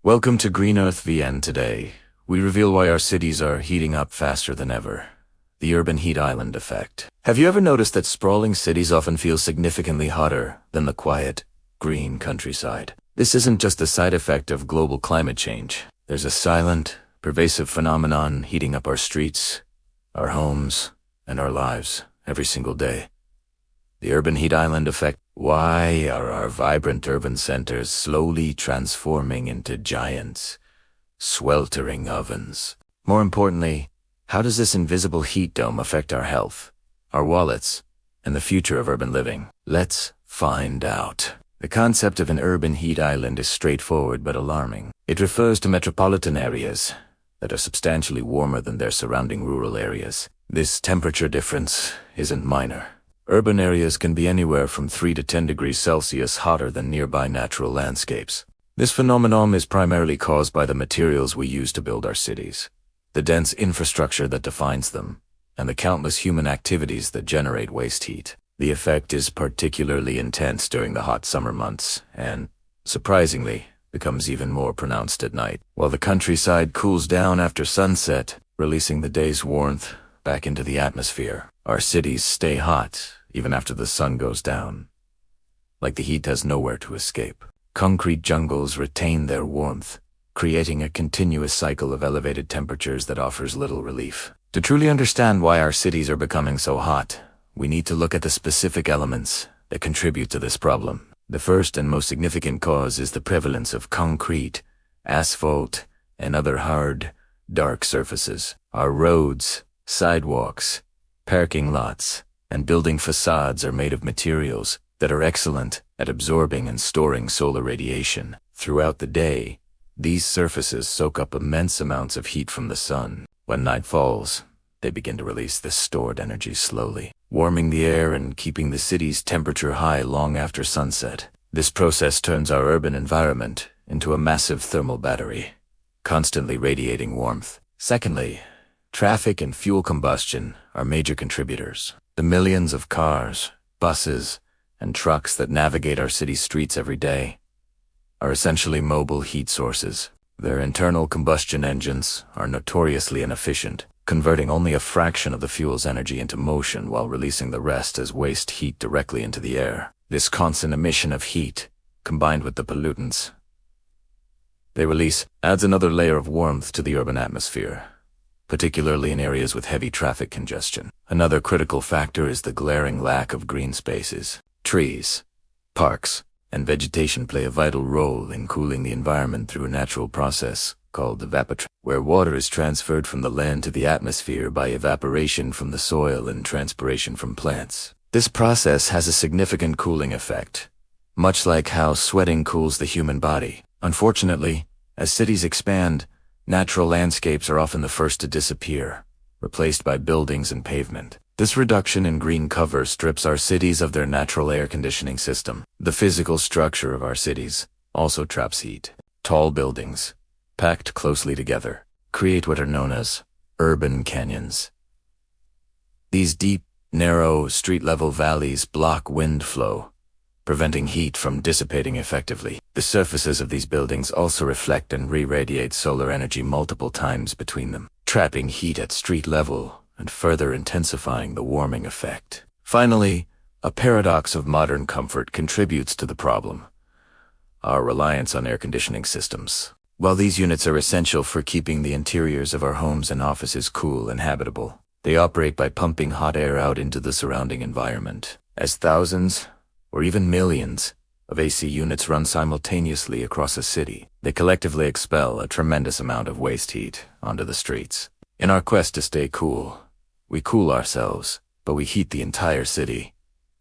Welcome to Green Earth VN. Today, we reveal why our cities are heating up faster than ever. The urban heat island effect. Have you ever noticed that sprawling cities often feel significantly hotter than the quiet, green countryside? This isn't just a side effect of global climate change. There's a silent, pervasive phenomenon heating up our streets, our homes, and our lives every single day. The urban heat island effect. Why are our vibrant urban centers slowly transforming into giants, sweltering ovens? More importantly, how does this invisible heat dome affect our health, our wallets, and the future of urban living? Let's find out. The concept of an urban heat island is straightforward but alarming. It refers to metropolitan areas that are substantially warmer than their surrounding rural areas. This temperature difference isn't minor. Urban areas can be anywhere from 3 to 10 degrees Celsius hotter than nearby natural landscapes. This phenomenon is primarily caused by the materials we use to build our cities, the dense infrastructure that defines them, and the countless human activities that generate waste heat. The effect is particularly intense during the hot summer months and, surprisingly, becomes even more pronounced at night. While the countryside cools down after sunset, releasing the day's warmth back into the atmosphere, our cities stay hot even after the sun goes down, like the heat has nowhere to escape. Concrete jungles retain their warmth, creating a continuous cycle of elevated temperatures that offers little relief. To truly understand why our cities are becoming so hot, we need to look at the specific elements that contribute to this problem. The first and most significant cause is the prevalence of concrete, asphalt, and other hard, dark surfaces. Our roads, sidewalks, parking lots, and building facades are made of materials that are excellent at absorbing and storing solar radiation. Throughout the day, these surfaces soak up immense amounts of heat from the sun. When night falls, they begin to release this stored energy slowly, warming the air and keeping the city's temperature high long after sunset. This process turns our urban environment into a massive thermal battery, constantly radiating warmth. Secondly, traffic and fuel combustion are major contributors. The millions of cars, buses, and trucks that navigate our city streets every day are essentially mobile heat sources. Their internal combustion engines are notoriously inefficient, converting only a fraction of the fuel's energy into motion while releasing the rest as waste heat directly into the air. This constant emission of heat, combined with the pollutants they release, adds another layer of warmth to the urban atmosphere, particularly in areas with heavy traffic congestion. Another critical factor is the glaring lack of green spaces. Trees, parks, and vegetation play a vital role in cooling the environment through a natural process called evapotranspiration, where water is transferred from the land to the atmosphere by evaporation from the soil and transpiration from plants. This process has a significant cooling effect, much like how sweating cools the human body. Unfortunately, as cities expand, natural landscapes are often the first to disappear, replaced by buildings and pavement. This reduction in green cover strips our cities of their natural air conditioning system. The physical structure of our cities also traps heat. Tall buildings, packed closely together, create what are known as urban canyons. These deep, narrow, street-level valleys block wind flow, preventing heat from dissipating effectively. The surfaces of these buildings also reflect and re-radiate solar energy multiple times between them, trapping heat at street level and further intensifying the warming effect. Finally, a paradox of modern comfort contributes to the problem: our reliance on air conditioning systems. While these units are essential for keeping the interiors of our homes and offices cool and habitable, they operate by pumping hot air out into the surrounding environment. As thousands, or even millions, of AC units run simultaneously across a city, they collectively expel a tremendous amount of waste heat onto the streets. In our quest to stay cool, we cool ourselves, but we heat the entire city,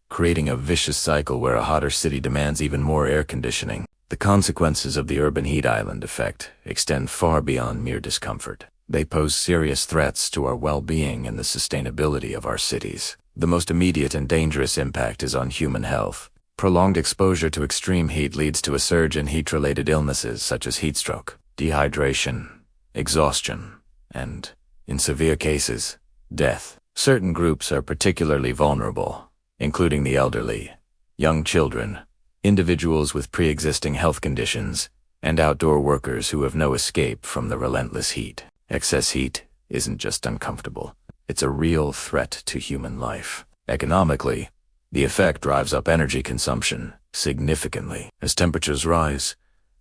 creating a vicious cycle where a hotter city demands even more air conditioning. The consequences of the urban heat island effect extend far beyond mere discomfort. They pose serious threats to our well-being and the sustainability of our cities. The most immediate and dangerous impact is on human health. Prolonged exposure to extreme heat leads to a surge in heat-related illnesses such as heat stroke, dehydration, exhaustion, and, in severe cases, death. Certain groups are particularly vulnerable, including the elderly, young children, individuals with pre-existing health conditions, and outdoor workers who have no escape from the relentless heat. Excess heat isn't just uncomfortable, it's a real threat to human life. Economically, the effect drives up energy consumption significantly. As temperatures rise,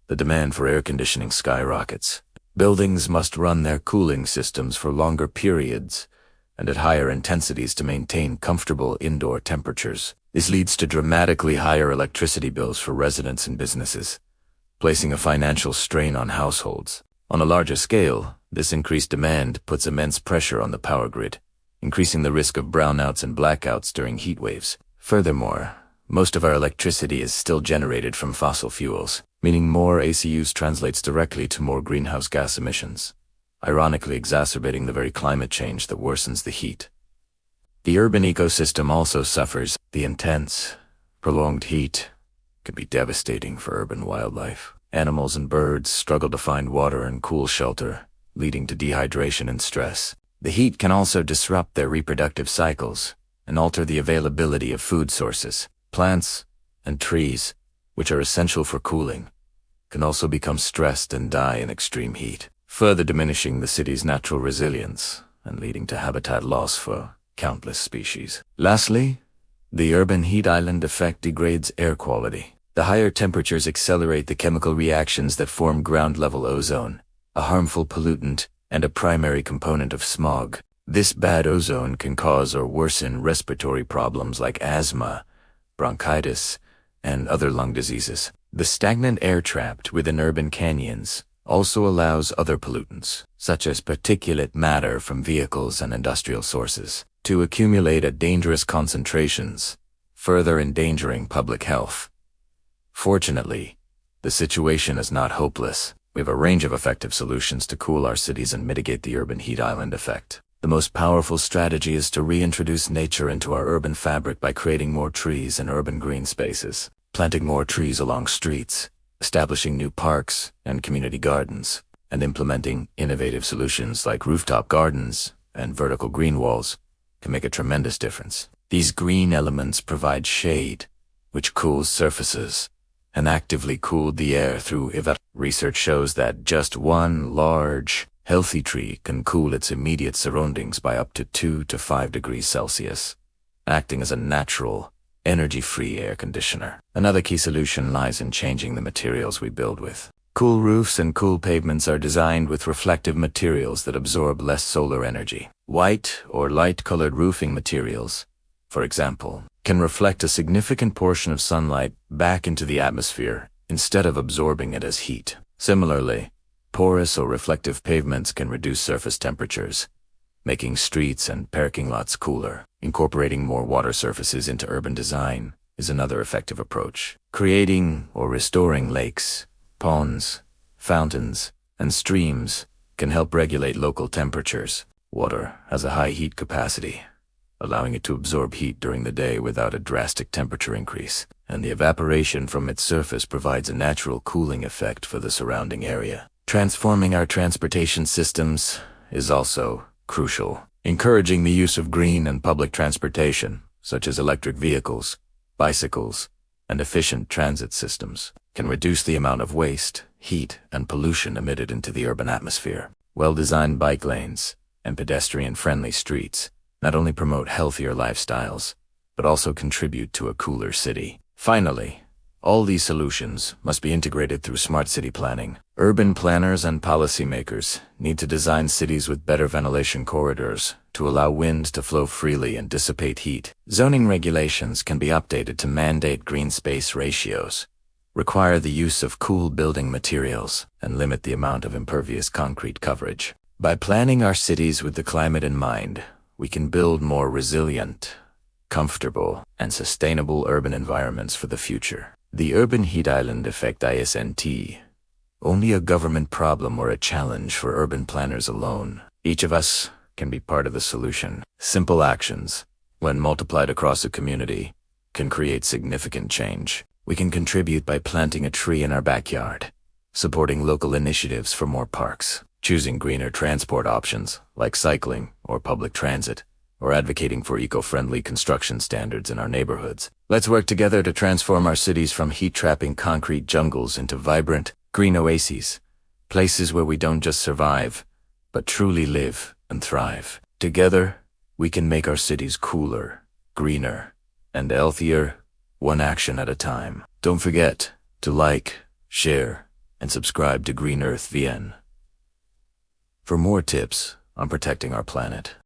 the demand for air conditioning skyrockets. Buildings must run their cooling systems for longer periods and at higher intensities to maintain comfortable indoor temperatures. This leads to dramatically higher electricity bills for residents and businesses, placing a financial strain on households. On a larger scale, this increased demand puts immense pressure on the power grid, increasing the risk of brownouts and blackouts during heat waves. Furthermore, most of our electricity is still generated from fossil fuels, meaning more AC use translates directly to more greenhouse gas emissions, ironically exacerbating the very climate change that worsens the heat. The urban ecosystem also suffers. The intense, prolonged heat can be devastating for urban wildlife. Animals and birds struggle to find water and cool shelter, leading to dehydration and stress. The heat can also disrupt their reproductive cycles and alter the availability of food sources. Plants and trees, which are essential for cooling, can also become stressed and die in extreme heat, further diminishing the city's natural resilience and leading to habitat loss for countless species. Lastly, the urban heat island effect degrades air quality. The higher temperatures accelerate the chemical reactions that form ground-level ozone, a harmful pollutant and a primary component of smog. This bad ozone can cause or worsen respiratory problems like asthma, bronchitis, and other lung diseases. The stagnant air trapped within urban canyons also allows other pollutants, such as particulate matter from vehicles and industrial sources, to accumulate at dangerous concentrations, further endangering public health. Fortunately, the situation is not hopeless. We have a range of effective solutions to cool our cities and mitigate the urban heat island effect. The most powerful strategy is to reintroduce nature into our urban fabric by creating more trees and urban green spaces, planting more trees along streets, establishing new parks and community gardens, and implementing innovative solutions like rooftop gardens and vertical green walls can make a tremendous difference. These green elements provide shade, which cools surfaces, and actively cooled the air through evaporation. Research shows that just one large, healthy tree can cool its immediate surroundings by up to 2 to 5 degrees Celsius, acting as a natural, energy-free air conditioner. Another key solution lies in changing the materials we build with. Cool roofs and cool pavements are designed with reflective materials that absorb less solar energy. White or light-colored roofing materials, for example, can reflect a significant portion of sunlight back into the atmosphere instead of absorbing it as heat. Similarly, porous or reflective pavements can reduce surface temperatures, making streets and parking lots cooler. Incorporating more water surfaces into urban design is another effective approach. Creating or restoring lakes, ponds, fountains, and streams can help regulate local temperatures. Water has a high heat capacity, allowing it to absorb heat during the day without a drastic temperature increase, and the evaporation from its surface provides a natural cooling effect for the surrounding area. Transforming our transportation systems is also crucial. Encouraging the use of green and public transportation, such as electric vehicles, bicycles, and efficient transit systems, can reduce the amount of waste, heat, and pollution emitted into the urban atmosphere. Well-designed bike lanes and pedestrian-friendly streets not only promote healthier lifestyles, but also contribute to a cooler city. Finally, all these solutions must be integrated through smart city planning. Urban planners and policymakers need to design cities with better ventilation corridors to allow wind to flow freely and dissipate heat. Zoning regulations can be updated to mandate green space ratios, require the use of cool building materials, and limit the amount of impervious concrete coverage. By planning our cities with the climate in mind, we can build more resilient, comfortable, and sustainable urban environments for the future. The urban heat island effect isn't only a government problem or a challenge for urban planners alone. Each of us can be part of the solution. Simple actions, when multiplied across a community, can create significant change. We can contribute by planting a tree in our backyard, supporting local initiatives for more parks, choosing greener transport options like cycling or public transit, or advocating for eco-friendly construction standards in our neighborhoods. Let's work together to transform our cities from heat-trapping concrete jungles into vibrant, Green oases, places where we don't just survive, but truly live and thrive. Together, we can make our cities cooler, greener, and healthier, one action at a time. Don't forget to like, share, and subscribe to Green Earth VN for more tips on protecting our planet.